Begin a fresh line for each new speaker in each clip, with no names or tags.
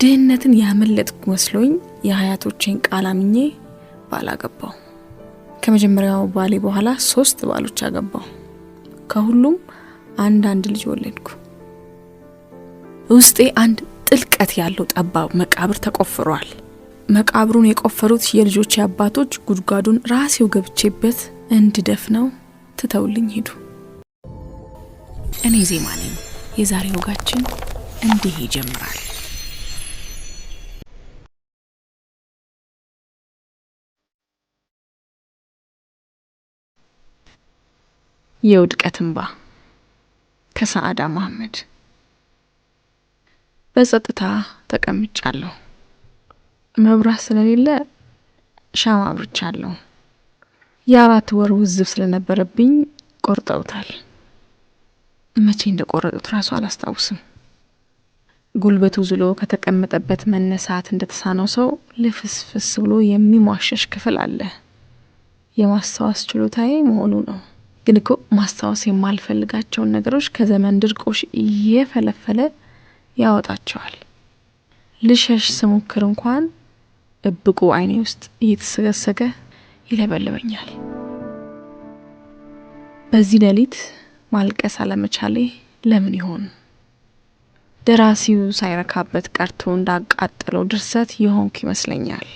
ድህነትን ያመለጥኩ መስሎኝ የሀያቶቼን ቃል አምኜ ባላገባው። ከመጀመሪያው ባሌ በኋላ 3 ባሎች አገባው። ከሁሉም አንድ ልጅ ወለድኩ። ውስጤ አንድ ጥልቀት ያለው ጠባብ መቃብር ተቆፍሯል። መቃብሩን የቆፈሩት የልጆቼ አባቶች ጉድጓዱን ራሴው ገብቼበት እንድደፍነው ትተውልኝ ሄዱ። እኔ ዜማ ነኝ። የዛሬ ወጋችን እንዲህ ይጀምራል። የውድቀት እንባ ከሰዓዳ መሐመድ። በጸጥታ ተቀምጫለሁ። መብራት ስለሌለ ሻማ አብርቻለሁ። የ4 ወር ውዝፍ ስለነበረብኝ ቆርጠውታል። መቼ እንደቆረጡት ራሱ አላስታውስም። ጉልበቱ ዝሎ ከተቀመጠበት መነሳት እንደተሳነው ሰው ልፍስፍስ ብሎ የሚሟሸሽ ክፍል አለ። የማስታወስ ችሎታዬ መሆኑ ነው። ግን እኮ ማስታወስ የማልፈልጋቸውን ነገሮች ከዘመን ድርቆሽ እየፈለፈለ ያወጣቸዋል። ልሸሽ ስሞክር እንኳን እብቁ አይኔ ውስጥ እየተሰገሰገ ይለበልበኛል። በዚህ ሌሊት ማልቀስ አለመቻሌ ለምን ይሆን? ደራሲው ሳይረካበት ቀርቶ እንዳቃጠለው ድርሰት የሆንኩ ይመስለኛል።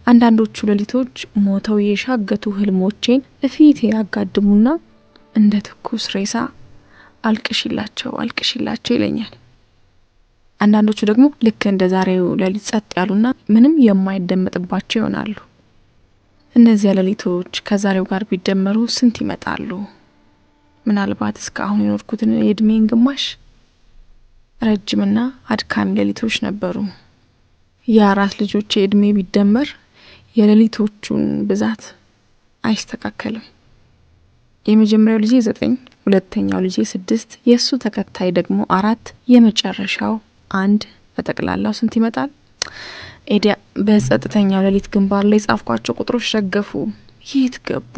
አንዳንዶቹ ሌሊቶች ሞተው የሻገቱ ህልሞቼን እፊቴ ያጋድሙና እንደ ትኩስ ሬሳ አልቅሽላቸው ይለኛል። አንዳንዶቹ ደግሞ ልክ እንደ ዛሬው ሌሊት ጸጥ ያሉና ምንም የማይደመጥባቸው ይሆናሉ። እነዚህ ሌሊቶች ከዛሬው ጋር ቢደመሩ ስንት ይመጣሉ? ምናልባት እስካሁን የኖርኩትን የእድሜን ግማሽ። ረጅምና አድካሚ ሌሊቶች ነበሩ። የ4 ልጆቼ እድሜ ቢደመር የሌሊቶቹን ብዛት አይስተካከልም። የመጀመሪያው ልጄ 9፣ ሁለተኛው ልጄ 6፣ የሱ ተከታይ ደግሞ 4፣ የመጨረሻው 1። በጠቅላላው ስንት ይመጣል? ኤዲያ በጸጥተኛው ሌሊት ግንባር ላይ ጻፍኳቸው ቁጥሮች ረገፉ። የት ገቡ?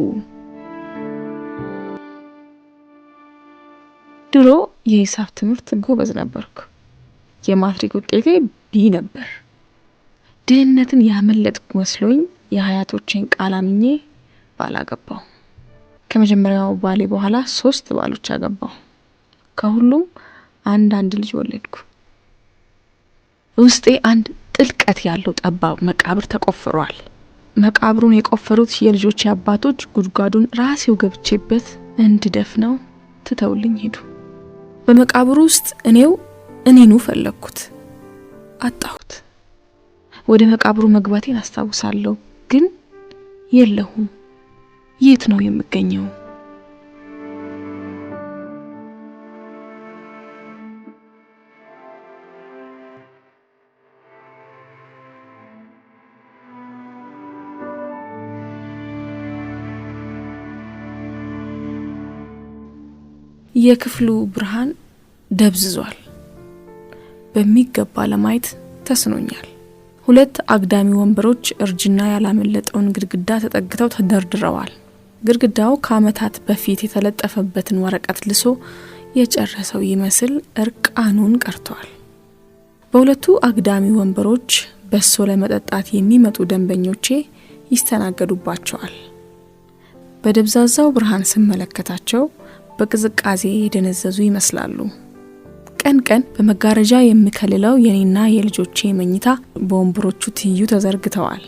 ድሮ የሂሳብ ትምህርት ጎበዝ ነበርኩ። የማትሪክ ውጤቴ ቢ ነበር። ድህነትን ያመለጥኩ መስሎኝ የሀያቶቼን ቃል አምኜ ባላገባው። ከመጀመሪያው ባሌ በኋላ 3 ባሎች አገባው። ከሁሉም አንድ ልጅ ወለድኩ። ውስጤ አንድ ጥልቀት ያለው ጠባብ መቃብር ተቆፍሯል። መቃብሩን የቆፈሩት የልጆቼ አባቶች ጉድጓዱን ራሴው ገብቼበት እንድደፍነው ትተውልኝ ሄዱ። በመቃብሩ ውስጥ እኔኑ ፈለግኩት፣ አጣሁት። ወደ መቃብሩ መግባቴን አስታውሳለሁ፣ ግን የለሁም። የት ነው የምገኘው? የክፍሉ ብርሃን ደብዝዟል። በሚገባ ለማየት ተስኖኛል። 2 አግዳሚ ወንበሮች እርጅና ያላመለጠውን ግድግዳ ተጠግተው ተደርድረዋል። ግድግዳው ከዓመታት በፊት የተለጠፈበትን ወረቀት ልሶ የጨረሰው ይመስል እርቃኑን ቀርቷል። በሁለቱ አግዳሚ ወንበሮች በሶ ለመጠጣት የሚመጡ ደንበኞቼ ይስተናገዱባቸዋል። በደብዛዛው ብርሃን ስመለከታቸው በቅዝቃዜ የደነዘዙ ይመስላሉ። ቀን ቀን በመጋረጃ የሚከልለው የኔና የልጆቼ መኝታ በወንበሮቹ ትይዩ ተዘርግተዋል።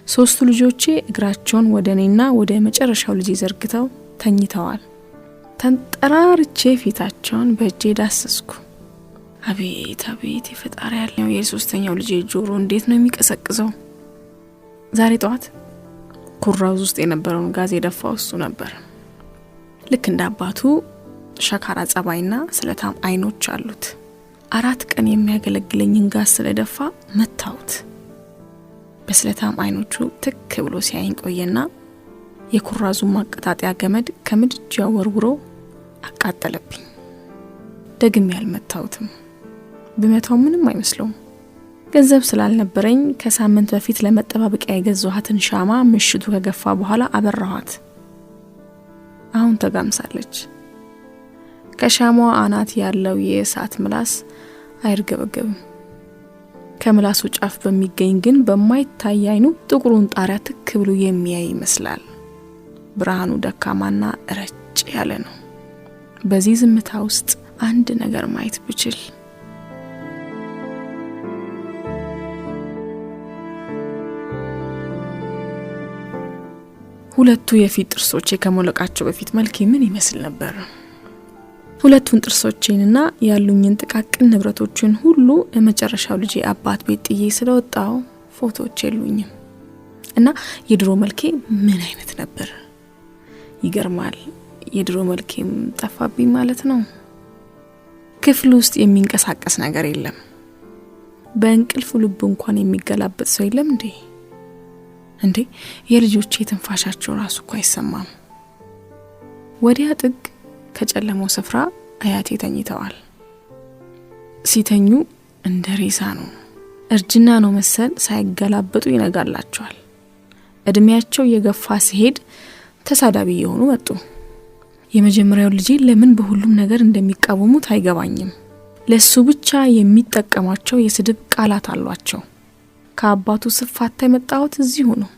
3ቱ ልጆቼ እግራቸውን ወደ እኔና ወደ መጨረሻው ልጅ ዘርግተው ተኝተዋል። ተንጠራርቼ ፊታቸውን በእጄ ዳሰስኩ። አቤት የፈጣሪ ያለው የ3ኛው ልጅ ጆሮ እንዴት ነው የሚቀሰቅዘው! ዛሬ ጠዋት ኩራዝ ውስጥ የነበረውን ጋዝ የደፋው እሱ ነበር። ልክ እንደ አባቱ ሸካራ ጸባይና ስለታም አይኖች አሉት። 4 ቀን የሚያገለግለኝን ጋዝ ስለደፋ መታውት። በስለታም አይኖቹ ትክ ብሎ ሲያይን ቆየና የኩራዙን ማቀጣጠያ ገመድ ከምድጃው ወርውሮ አቃጠለብኝ። ደግሜ ያልመታውትም። በመታው ምንም አይመስለውም። ገንዘብ ስላልነበረኝ ከሳምንት በፊት ለመጠባበቂያ የገዛኋትን ሻማ ምሽቱ ከገፋ በኋላ አበራኋት። አሁን ተጋምሳለች። ከሻማዋ አናት ያለው የእሳት ምላስ አይርገበገብም። ከምላሱ ጫፍ በሚገኝ ግን በማይታይ አይኑ ጥቁሩን ጣሪያ ትክ ብሎ የሚያይ ይመስላል። ብርሃኑ ደካማና ረጭ ያለ ነው። በዚህ ዝምታ ውስጥ አንድ ነገር ማየት ብችል ሁለቱ የፊት ጥርሶቼ ከመለቃቸው በፊት መልኬ ምን ይመስል ነበር? ሁለቱን ጥርሶቼንና ያሉኝን ጥቃቅን ንብረቶችን ሁሉ የመጨረሻው ልጄ አባት ቤት ጥዬ ስለወጣው ፎቶዎች የሉኝም እና የድሮ መልኬ ምን አይነት ነበር? ይገርማል። የድሮ መልኬም ጠፋብኝ ማለት ነው። ክፍል ውስጥ የሚንቀሳቀስ ነገር የለም። በእንቅልፍ ልብ እንኳን የሚገላበጥ ሰው የለም እንዴ የልጆቼ ትንፋሻቸው ራሱ እኮ አይሰማም። ወዲያ ጥግ ከጨለመው ስፍራ አያቴ ተኝተዋል። ሲተኙ እንደ ሬሳ ነው። እርጅና ነው መሰል ሳይገላበጡ ይነጋላቸዋል። እድሜያቸው የገፋ ሲሄድ ተሳዳቢ የሆኑ መጡ። የመጀመሪያው ልጄ ለምን በሁሉም ነገር እንደሚቃወሙት አይገባኝም። ለሱ ብቻ የሚጠቀማቸው የስድብ ቃላት አሏቸው። ከአባቱ ስፋታ የመጣሁት እዚሁ ነው፣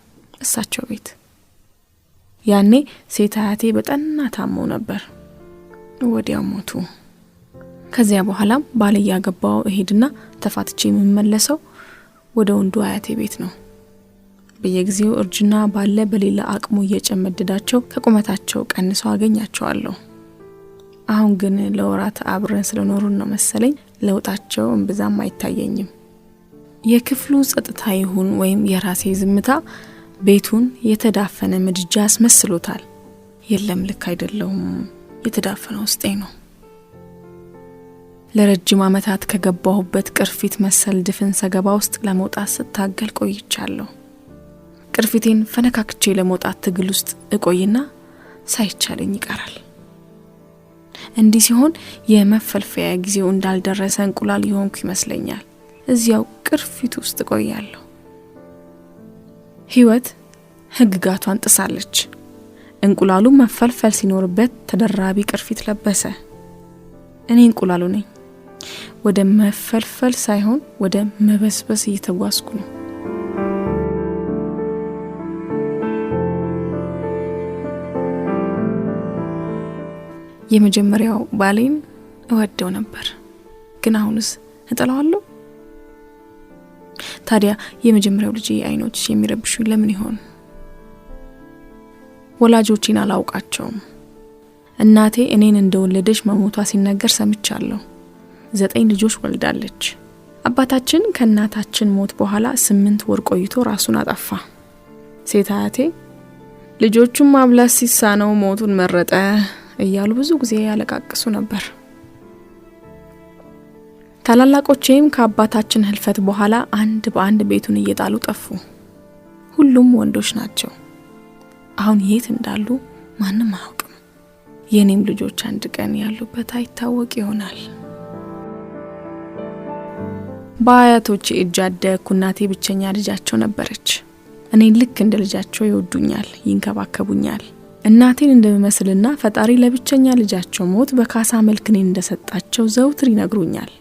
እሳቸው ቤት። ያኔ ሴት አያቴ በጠና ታመው ነበር። ወዲያው ሞቱ። ከዚያ በኋላም ባል ያገባው እሄድና ተፋትቼ የምመለሰው ወደ ወንዱ አያቴ ቤት ነው። በየጊዜው እርጅና ባለ በሌላ አቅሙ እየጨመደዳቸው ከቁመታቸው ቀንሰው አገኛቸዋለሁ። አሁን ግን ለወራት አብረን ስለኖሩን ነው መሰለኝ ለውጣቸው እንብዛም አይታየኝም። የክፍሉ ጸጥታ ይሁን ወይም የራሴ ዝምታ ቤቱን የተዳፈነ ምድጃ አስመስሎታል። የለም ልክ አይደለሁም፣ የተዳፈነ ውስጤ ነው። ለረጅም ዓመታት ከገባሁበት ቅርፊት መሰል ድፍን ሰገባ ውስጥ ለመውጣት ስታገል ቆይቻለሁ። ቅርፊቴን ፈነካክቼ ለመውጣት ትግል ውስጥ እቆይና ሳይቻለኝ ይቀራል። እንዲህ ሲሆን የመፈልፈያ ጊዜው እንዳልደረሰ እንቁላል የሆንኩ ይመስለኛል። እዚያው ቅርፊት ውስጥ ቆያለሁ። ህይወት ህግጋቷን ጥሳለች። እንቁላሉ መፈልፈል ሲኖርበት ተደራቢ ቅርፊት ለበሰ። እኔ እንቁላሉ ነኝ። ወደ መፈልፈል ሳይሆን ወደ መበስበስ እየተጓዝኩ ነው። የመጀመሪያው ባሌን እወደው ነበር፣ ግን አሁንስ እጠላዋለሁ። ታዲያ የመጀመሪያው ልጄ አይኖች የሚረብሹኝ ለምን ይሆን? ወላጆቼን አላውቃቸውም። እናቴ እኔን እንደወለደች መሞቷ ሲነገር ሰምቻለሁ። 9 ልጆች ወልዳለች። አባታችን ከእናታችን ሞት በኋላ 8 ወር ቆይቶ ራሱን አጠፋ። ሴት አያቴ ልጆቹን ማብላት ሲሳነው ሞቱን መረጠ እያሉ ብዙ ጊዜ ያለቃቅሱ ነበር። ታላላቆቼም ከአባታችን ህልፈት በኋላ አንድ በአንድ ቤቱን እየጣሉ ጠፉ። ሁሉም ወንዶች ናቸው። አሁን የት እንዳሉ ማንም አያውቅም። የኔም ልጆች አንድ ቀን ያሉበት አይታወቅ ይሆናል። በአያቶቼ እጅ አደግኩ። እናቴ ብቸኛ ልጃቸው ነበረች። እኔን ልክ እንደ ልጃቸው ይወዱኛል፣ ይንከባከቡኛል። እናቴን እንደምመስልና ፈጣሪ ለብቸኛ ልጃቸው ሞት በካሳ መልክ እኔን እንደሰጣቸው ዘውትር ይነግሩኛል።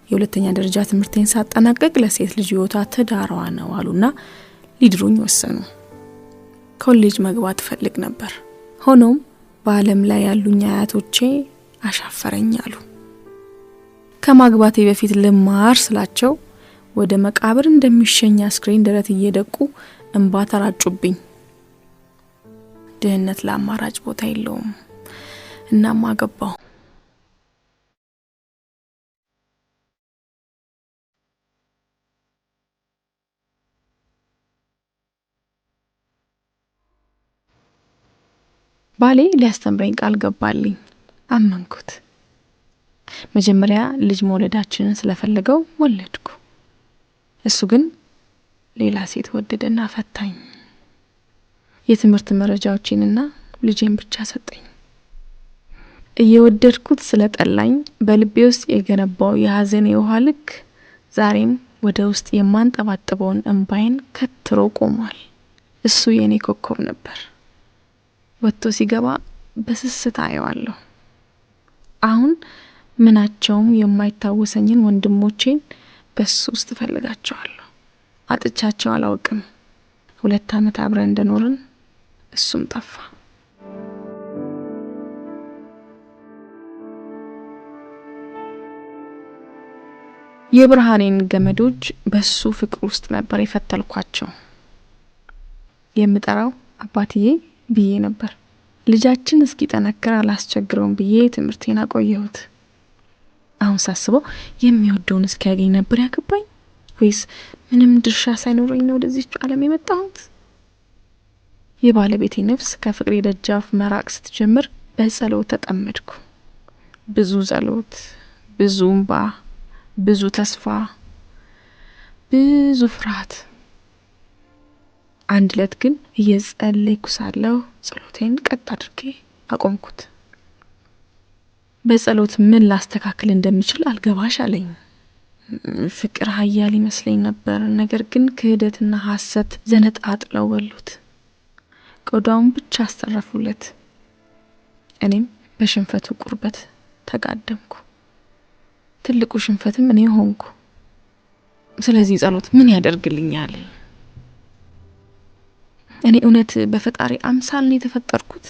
የሁለተኛ ደረጃ ትምህርቴን ሳጠናቀቅ ለሴት ልጅ ህይወቷ ትዳሯ ነው አሉና ሊድሩኝ ወሰኑ። ኮሌጅ መግባት ፈልግ ነበር። ሆኖም በዓለም ላይ ያሉኝ አያቶቼ አሻፈረኝ አሉ። ከማግባቴ በፊት ልማር ስላቸው ወደ መቃብር እንደሚሸኝ አስክሬን ደረት እየደቁ እንባ ተራጩብኝ። ድህነት ለአማራጭ ቦታ የለውም። እናም አገባው። ባሌ ሊያስተምረኝ ቃል ገባልኝ። አመንኩት። መጀመሪያ ልጅ መውለዳችንን ስለፈለገው ወለድኩ። እሱ ግን ሌላ ሴት ወደደና ፈታኝ። የትምህርት መረጃዎችንና ልጄን ብቻ ሰጠኝ። እየወደድኩት ስለጠላኝ በልቤ ውስጥ የገነባው የሐዘን የውሃ ልክ ዛሬም ወደ ውስጥ የማንጠባጥበውን እንባይን ከትሮ ቆሟል። እሱ የኔ ኮከብ ነበር። ወጥቶ ሲገባ በስስት አየዋለሁ። አሁን ምናቸውም የማይታወሰኝን ወንድሞቼን በሱ ውስጥ ፈልጋቸዋለሁ። አጥቻቸው አላውቅም። 2 ዓመት አብረን እንደኖርን እሱም ጠፋ። የብርሃኔን ገመዶች በሱ ፍቅር ውስጥ ነበር የፈተልኳቸው። የምጠራው አባትዬ ብዬ ነበር። ልጃችን እስኪ ጠነክር አላስቸግረውም ብዬ ትምህርቴን አቆየሁት። አሁን ሳስበው የሚወደውን እስኪያገኝ ነበር ያገባኝ ወይስ ምንም ድርሻ ሳይኖረኝ ነው ወደዚህ ዓለም የመጣሁት? የባለቤቴ ነፍስ ከፍቅሬ ደጃፍ መራቅ ስትጀምር በጸሎት ተጠመድኩ። ብዙ ጸሎት፣ ብዙ እንባ፣ ብዙ ተስፋ፣ ብዙ ፍርሃት። አንድ ዕለት ግን እየጸለይኩ ሳለሁ ጸሎቴን ቀጥ አድርጌ አቆምኩት። በጸሎት ምን ላስተካክል እንደምችል አልገባሽ አለኝ። ፍቅር ኃያል ይመስለኝ ነበር፣ ነገር ግን ክህደትና ሐሰት ዘነጣጥለው በሉት። ቆዳውን ብቻ አስተረፉለት። እኔም በሽንፈቱ ቁርበት ተጋደምኩ። ትልቁ ሽንፈትም እኔ ሆንኩ። ስለዚህ ጸሎት ምን ያደርግልኛል? እኔ እውነት በፈጣሪ አምሳል ነው የተፈጠርኩት?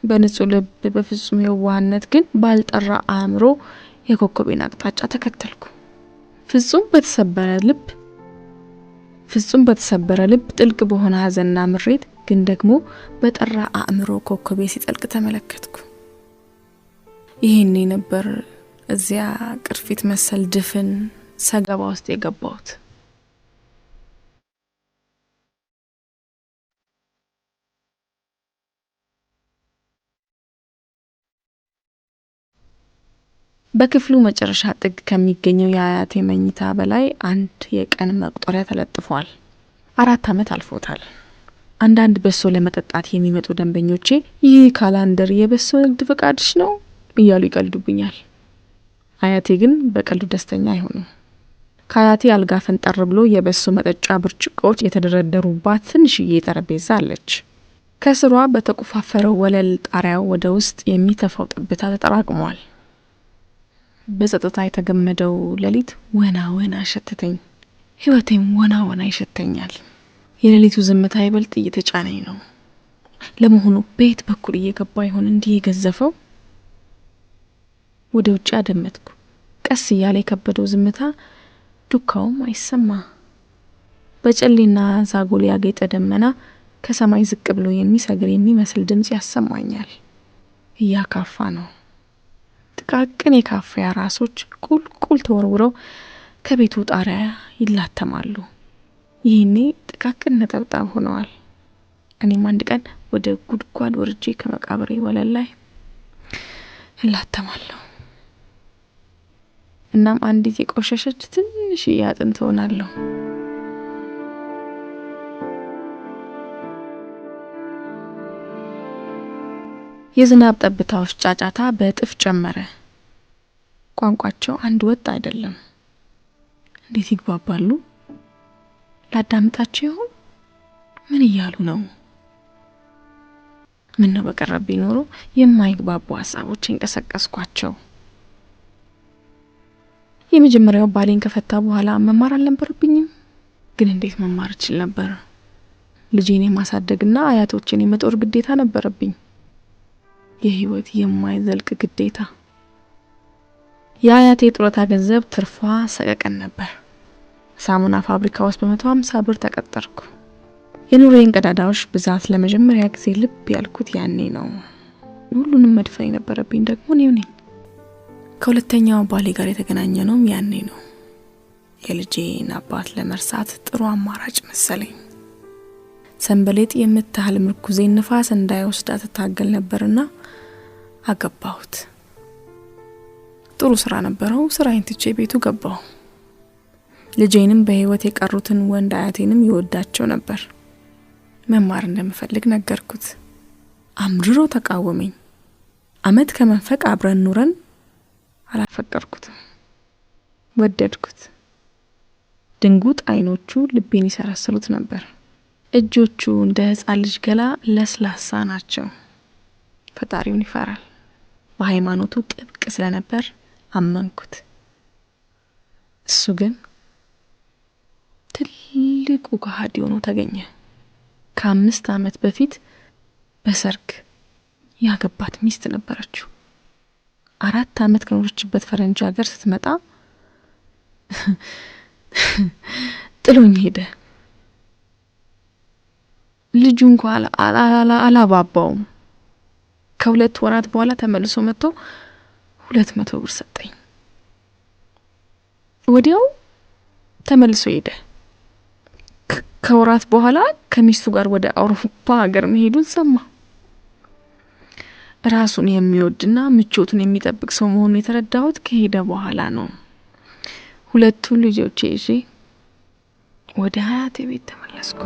በንጹህ ልብ በፍጹም የዋህነት ግን ባልጠራ አእምሮ የኮከቤን አቅጣጫ ተከተልኩ። ፍጹም በተሰበረ ልብ ጥልቅ በሆነ ሐዘንና ምሬት ግን ደግሞ በጠራ አእምሮ ኮከቤ ሲጠልቅ ተመለከትኩ። ይሄኔ ነበር እዚያ ቅርፊት መሰል ድፍን ሰገባ ውስጥ የገባሁት። በክፍሉ መጨረሻ ጥግ ከሚገኘው የአያቴ መኝታ በላይ አንድ የቀን መቁጠሪያ ተለጥፏል። 4 ዓመት አልፎታል። አንዳንድ በሶ ለመጠጣት የሚመጡ ደንበኞቼ ይህ ካላንደር የበሶ ንግድ ፈቃድሽ ነው እያሉ ይቀልዱብኛል። አያቴ ግን በቀልዱ ደስተኛ አይሆኑም። ከአያቴ አልጋ ፈንጠር ብሎ የበሶ መጠጫ ብርጭቆዎች የተደረደሩባት ትንሽዬ ጠረጴዛ አለች። ከስሯ በተቆፋፈረው ወለል ጣሪያው ወደ ውስጥ የሚተፋው ጠብታ ተጠራቅሟል። በጸጥታ የተገመደው ሌሊት ወና ወና ሸተተኝ። ህይወቴም ወና ወና ይሸተኛል። የሌሊቱ ዝምታ ይበልጥ እየተጫነኝ ነው። ለመሆኑ በየት በኩል እየገባ ይሆን እንዲህ የገዘፈው? ወደ ውጭ አደመጥኩ። ቀስ እያለ የከበደው ዝምታ ዱካውም አይሰማ። በጨሌና ዛጎል ያጌጠ ደመና ከሰማይ ዝቅ ብሎ የሚሰግር የሚመስል ድምጽ ያሰማኛል። እያካፋ ነው። ጥቃቅን የካፊያ ራሶች ቁልቁል ተወርውረው ከቤቱ ጣሪያ ይላተማሉ። ይህኔ ጥቃቅን ነጠብጣብ ሆነዋል። እኔም አንድ ቀን ወደ ጉድጓድ ወርጄ ከመቃብሬ ወለል ላይ እላተማለሁ። እናም አንዲት የቆሸሸች ትንሽ አጥንት ሆናለሁ። የዝናብ ጠብታዎች ጫጫታ በእጥፍ ጨመረ። ቋንቋቸው አንድ ወጥ አይደለም። እንዴት ይግባባሉ? ላዳምጣቸው ይሆን? ምን እያሉ ነው? ምን ነው በቀረብኝ ኖሮ የማይግባቡ ሀሳቦች እንቀሰቀስኳቸው። የመጀመሪያው ባሌን ከፈታ በኋላ መማር አልነበረብኝም? ግን እንዴት መማር እችል ነበር? ልጄን የማሳደግና አያቶችን የመጦር ግዴታ ነበረብኝ። የህይወት የማይዘልቅ ግዴታ። የአያቴ ጡረታ ገንዘብ ትርፏ ሰቀቀን ነበር። ሳሙና ፋብሪካ ውስጥ በ150 ብር ተቀጠርኩ። የኑሮዬን ቀዳዳዎች ብዛት ለመጀመሪያ ጊዜ ልብ ያልኩት ያኔ ነው። ሁሉንም መድፈን የነበረብኝ ደግሞ እኔው ነኝ። ከሁለተኛው ባሌ ጋር የተገናኘ ነው ያኔ ነው። የልጄን አባት ለመርሳት ጥሩ አማራጭ መሰለኝ። ሰንበሌጥ የምታህል ምርኩዜን ንፋስ እንዳይወስዳት ታገል ነበርና አገባሁት። ጥሩ ስራ ነበረው። ስራዬን ትቼ ቤቱ ገባሁ። ልጄንም በህይወት የቀሩትን ወንድ አያቴንም ይወዳቸው ነበር። መማር እንደምፈልግ ነገርኩት። አምርሮ ተቃወመኝ። አመት ከመንፈቅ አብረን ኑረን አላፈቀርኩትም። ወደድኩት። ድንጉጥ አይኖቹ ልቤን ይሰራስሩት ነበር። እጆቹ እንደ ህፃን ልጅ ገላ ለስላሳ ናቸው። ፈጣሪውን ይፈራል። በሃይማኖቱ ጥብቅ ስለነበር አመንኩት። እሱ ግን ትልቁ ከሃዲ ሆኖ ተገኘ። ከ5 ዓመት በፊት በሰርግ ያገባት ሚስት ነበረችው። 4 ዓመት ከኖረችበት ፈረንጅ ሀገር ስትመጣ ጥሎኝ ሄደ። ልጁ እንኳን አላባባውም። ከ2 ወራት በኋላ ተመልሶ መጥቶ 200 ብር ሰጠኝ። ወዲያው ተመልሶ ሄደ። ከወራት በኋላ ከሚስቱ ጋር ወደ አውሮፓ ሀገር መሄዱን ሰማ። ራሱን የሚወድና ምቾቱን የሚጠብቅ ሰው መሆኑን የተረዳሁት ከሄደ በኋላ ነው። 2 ልጆቼ ይዤ ወደ ሀያቴ ቤት ተመለስኩ።